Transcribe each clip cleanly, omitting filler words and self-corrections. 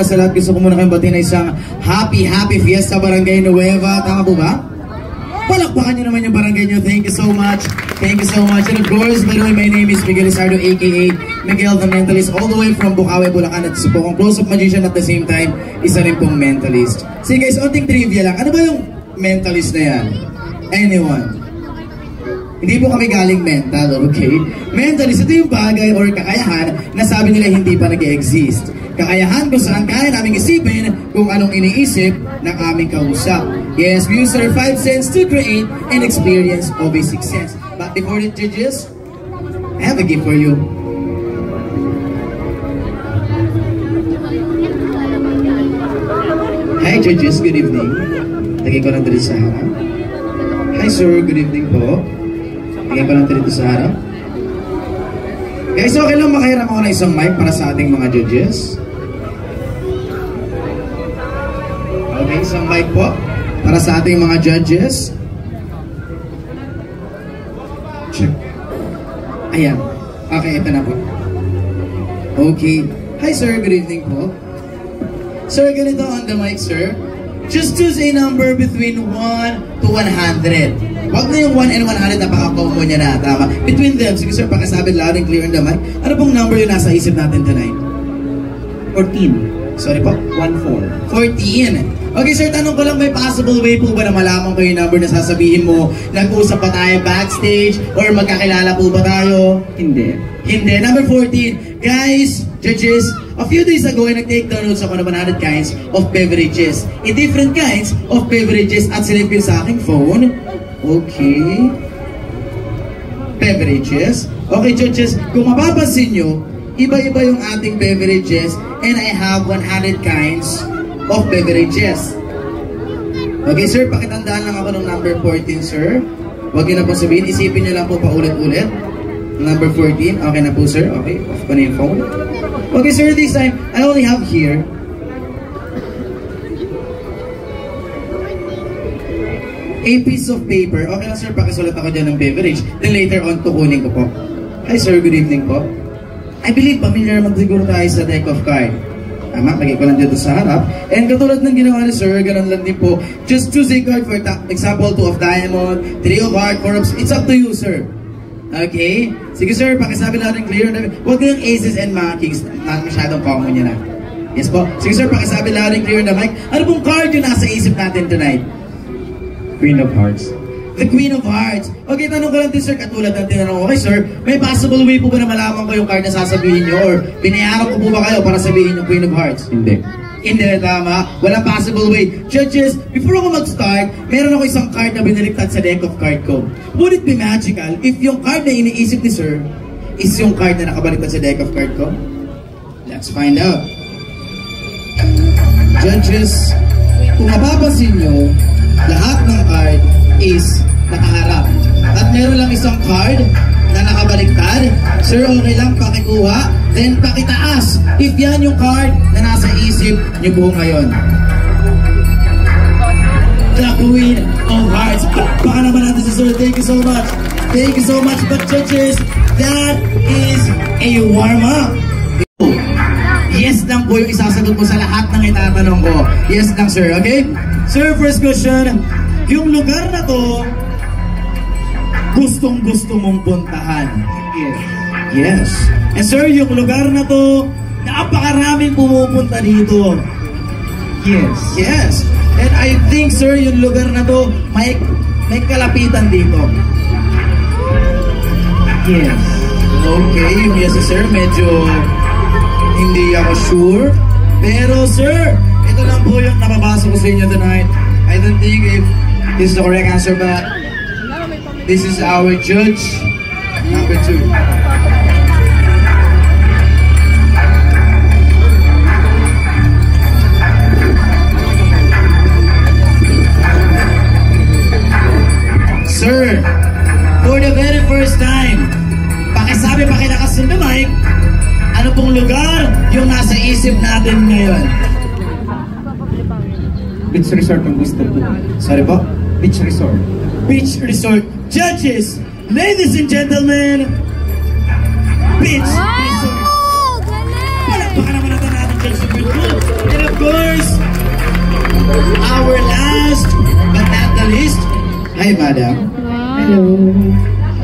Sa lahat, gusto ko muna kayong batiin na isang happy Fiesta Barangay Nueva. Tama po ba? Palakpakan nyo naman yung barangay nyo. Thank you so much. Thank you so much. And of course, by the way, my name is Miguel Lizardo, aka Miguel the Mentalist, all the way from Bukawi, Bulacan. At isa po akong close-up magician at the same time, isa rin pong mentalist. Sige guys, onting trivia lang. Ano ba yung mentalist na yan? Anyone? Hindi po kami galing mental, okay? Mentalist, ito yung bagay or kakayahan na sabi nila hindi pa nag-exist. Kakayahan kung saan kaya namin isipin kung anong iniisip ng aming kausap. Yes, we use our 5 senses to create an experience of a 6 sense. But before the judges, I have a gift for you. Hi judges, good evening. Lagay ko lang dito sa harap. Hi sir, good evening po. Lagay ko lang dito sa harap. Guys, okay lang makahiram ako na isang mic para sa ating mga judges. Okay, isang mic po para sa ating mga judges. Check. Ayan. Okay, ito na po. Okay. Hi sir, good evening po. Sir, ganito on the mic, sir. Just choose a number between 1 to 100. Wag na yung 1 and 100, napaka-combo niya na, tama. Between them, sige sir, pakisabi loud and clear on the mic. Ano pong number yung nasa isip natin tonight? 14. Sorry po? 14. 14. Okay sir, tanong ko lang, may possible way po ba na malaman ko yung number na sasabihin mo? Nag-usap pa tayo backstage? Or magkakilala po ba tayo? Hindi. Hindi. Number 14. Guys, judges, a few days ago ay nag-take down notes ako ng 100 kinds of beverages. Different kinds of beverages at sinave ko sa aking phone. Okay. Beverages. Okay, judges, kung mapapansin nyo, iba-iba yung ating beverages and I have 100 kinds of beverages. Okay, sir, pakitandaan lang ako ng number 14, sir. Huwag nyo na po sabihin, isipin nyo lang po paulit-ulit. Number 14, okay na po, sir. Okay, off ko na yung phone. Okay, sir, this time, I only have here a piece of paper. Okay lang, sir, pakisulat ako dyan ng beverage. Then later on, tukunin ko po. Hi, sir, good evening po. I believe familiar naman siguro tayo sa deck of card. Tama, lagay ko lang dito sa harap. And katulad ng ginawa ni sir, ganun lang din po. Just choose a card, for example, 2 of diamond, 3 of heart, 4 of... It's up to you, sir. Okay? Sige sir, pakisabi natin clear. Huwag yung aces and mga kings. Masyadong common yun na. Yes po. Sige sir, pakisabi natin clear na mic. Ano pong card yung nasa isip natin tonight? Queen of Hearts. The Queen of Hearts. Okay, tanong ko lang din sir, katulad ng tinanong ko kay sir, may possible way po ba na malaman ko yung card na sasabihin nyo? Or binayaran ko po ba kayo para sabihin yung Queen of Hearts? Hindi. Hindi na tama. Walang possible way. Judges, before ako mag-start, meron ako isang card na binaliktad sa deck of card ko. Would it be magical if yung card na iniisip ni sir is yung card na nakabaliktad sa deck of card ko? Let's find out. Judges, kung mapapansin nyo, lahat ng card is nakaharap. At meron lang isang card na nakabaliktad. Sir, okay lang, pakikuha. Then pakitaas. If yan yung card na nasa isip niyo po ngayon. The Queen of Hearts. Baka naman natin si Sir. Thank you so much. Thank you so much. But judges, that is a warm-up. Yes lang po yung isasagot mo sa lahat ng itatanong ko. Yes lang, sir. Okay? Sir, first question. Yung lugar na to, gustong-gusto mong puntahan. Yes. Yes. And sir, yung lugar na to, napakaraming pumupunta dito. Yes. Yes. And I think, sir, yung lugar na to, may kalapitan dito. Yes. Okay, yung yes, sir, medyo hindi ako sure. Pero, sir, ito lang po yung nababasa ko sa inyo tonight. I don't think if this is the correct answer, but this is our judge number 2. Sir, for the very first time, pakisabi, pakilakas ng mic, ano pong lugar yung nasa isip natin ngayon? Beach Resort ang gusto po. Sorry po? Beach Resort. Beach Resort. Judges, ladies and gentlemen, Beach Resort. Palakpakan naman natin Judge number 2. course, our last but not the least. Hi, madam. Hello.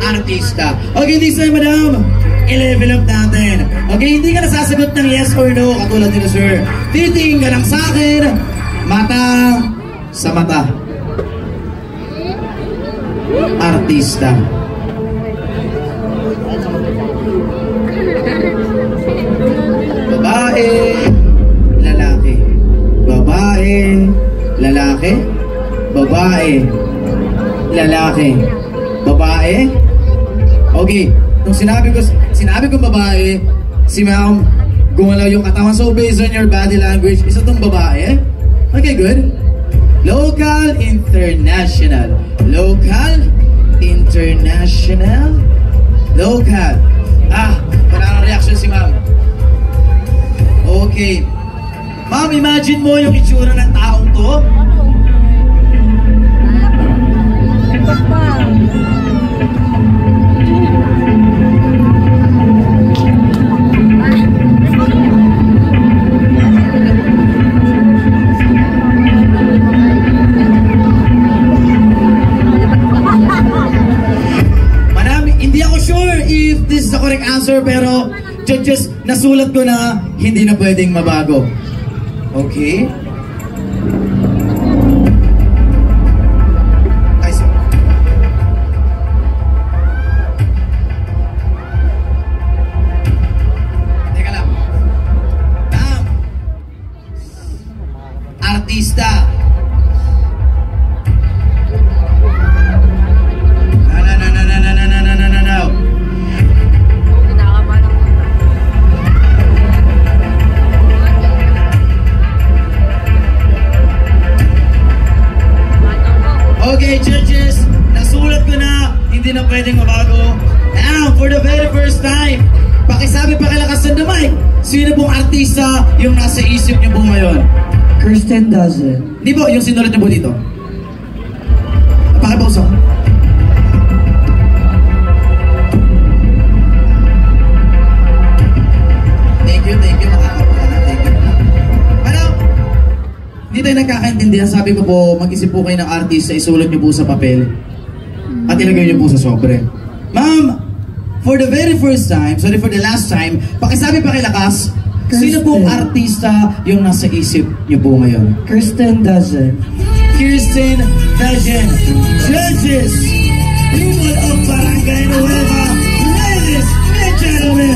Artista. Okay, this time, madam, i-level up natin. Okay, hindi ka nasasagot ng yes or no, katulad nila, sir. Titingin ka lang sa akin, mata sa mata. Artista. Babae, lalaki. Babae, lalaki. Babae, lalaki. Babae. Okay, nung sinabi ko babae, si ma'am gumalaw yung katawan. So based on your body language, isa tong babae. Okay, good. Local, international. Local, international. Local. Parang reaction si ma'am. Okay. Ma'am, imagine mo yung itsura ng taong to. Hindi ako sure if this is the correct answer, pero just nasulat ko na hindi na pwedeng mabago. Okay? Ay, sorry. Teka lang. Artista. Okay, judges, nasulat ko na, hindi na pwedeng mabago. Now, for the very first time, pakisabi, pakilakas ng damay, sino pong artista yung nasa isip niyo po ngayon? Kirsten doesn't. Di po, yung sinulat niyo po dito. Pakipauso. Thank you, makakapaka na, thank you. Ano? Hindi tayo nagkakaintindihan. Sabi ko po, mag-isip po kayo ng artista, isulat niyo po sa papel at ilagay niyo po sa sobre. Ma'am, for the very first time, sorry, for the last time, pakisabi, pakilakas, sino pong artista yung nasa isip niyo po ngayon? Kirsten doesn't. Kirsten doesn't. Judges, people of Barangay Nueva, ladies and gentlemen,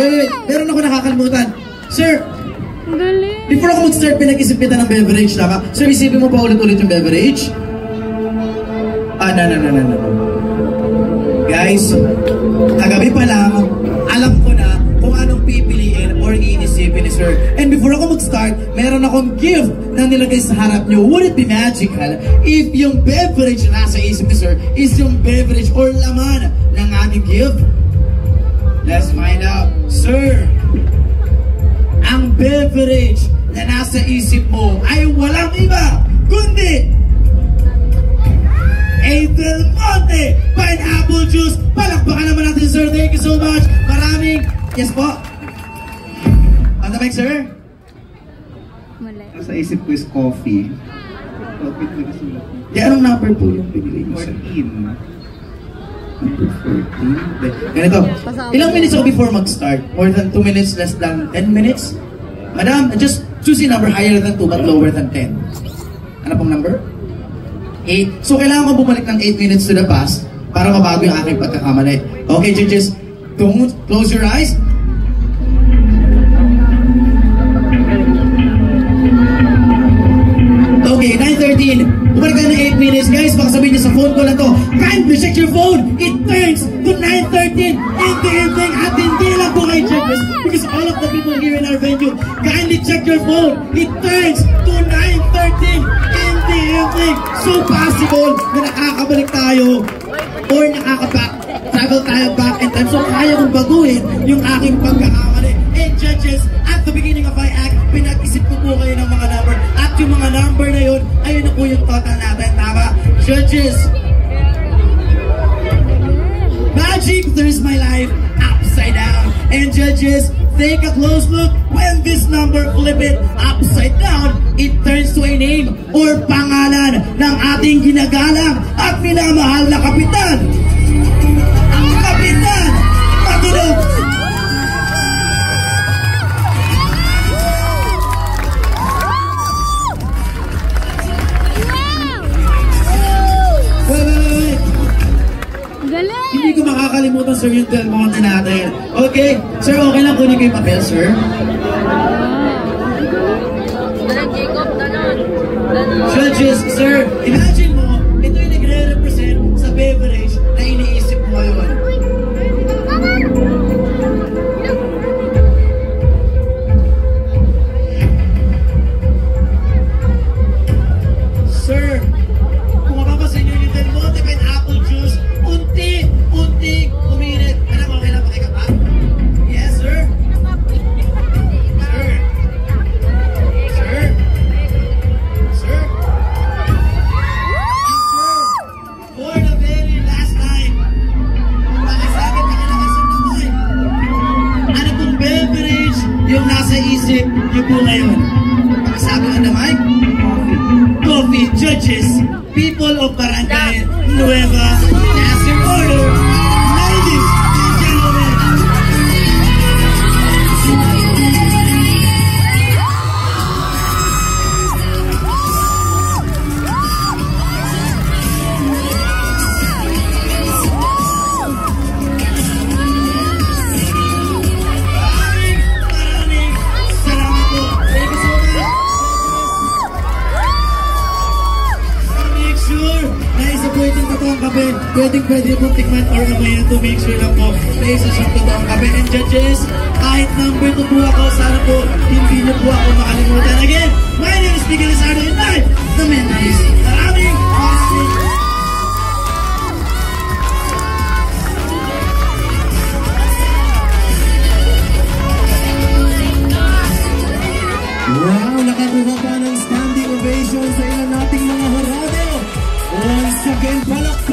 Wait. Meron ako nakakalimutan. Sir, before ako mag-start, pinag-isip kita ng beverage, tama? Sir, isipin mo pa ulit-ulit yung beverage? No. Guys, kagabi pa lang, alam ko na kung anong pipiliin or iisipin ni Sir. And before ako mag-start, meron akong gift na nilagay sa harap nyo. Would it be magical if yung beverage na nasa isip ni Sir is yung beverage or laman ng ating gift? Let's find out. Sir, ang beverage na nasa isip mo ay walang iba kundi Del Monte Pineapple Juice. Palakpakan naman natin, sir. Thank you so much. Maraming... Yes po. On the mic, sir. Nasa isip ko is coffee. Coffee ko na sulat. Di, anong number po yung pinili niyo, sir? 14. Number 14. Ganito. Ilang minutes ako before mag-start? More than 2 minutes? Less than 10 minutes? Madam, just choose a number higher than 2 but lower than 10. Ano pong number? 8. So, kailangan ko bumalik ng 8 minutes to the past para mabago yung aking pagkakamali. Okay, judges, don't close your eyes. Okay, 9:13. Bumalik tayo ng 8 minutes. Guys, baka sabihin niyo sa phone ko lang to. Kindly check your phone. It turns to 9:13 in the evening. At hindi lang po kayo judges, because all of the people here in our venue, kindly check your phone. It turns to 9:13 in the evening. So possible na nakakabalik tayo or travel tayo back in time. So kaya kong baguhin yung aking pagkakamali. And judges, at the beginning of my act, pinag-isip ko po kayo ng mga number. At yung mga number na yun, ayun na po yung total natin. Tama? Judges, judges, take a close look. When this number flip it upside down, it turns to a name or pangalan ng ating ginagalang at minamahal na kapitan. Kapitan Matunog! Wait. Hindi ko makakalimutan, sir, yung Del Monte natin. Okay? Sir, okay lang kunin ko yung papel, sir? Judges, sir, imagine mo, ito yung nagre-represent sa beverage na iniisip mo ngayon. Sir, kung mapapasin nyo yung Del Monte pineapple juice, unti uminit. Alam mo, okay lang pakikapa? Yes, sir? Sir? Sir? Sir? For the very last time, pakisabi, pakilakasin naman. Ano pong beverage yung nasa isip niyo po ngayon? Pakisabi ka naman. Coffee, judges, people of Barangay Nueva, as your order, ladies and gentlemen. Maraming salamat po. Thank you so much. Make sure na isa po itong totoong kape. Pwede po tikman or amayan to make sure lang po na isa siyang totoong kape. And judges, kahit number 2 po ako, sana po hindi niyo po ako makalimutan. Again, my name is Miguel Lizardo and I'm the Mendes. Maraming Wow, nakakuha pa ng standing ovation sa ilan nating mga horado. Once again, palakpakan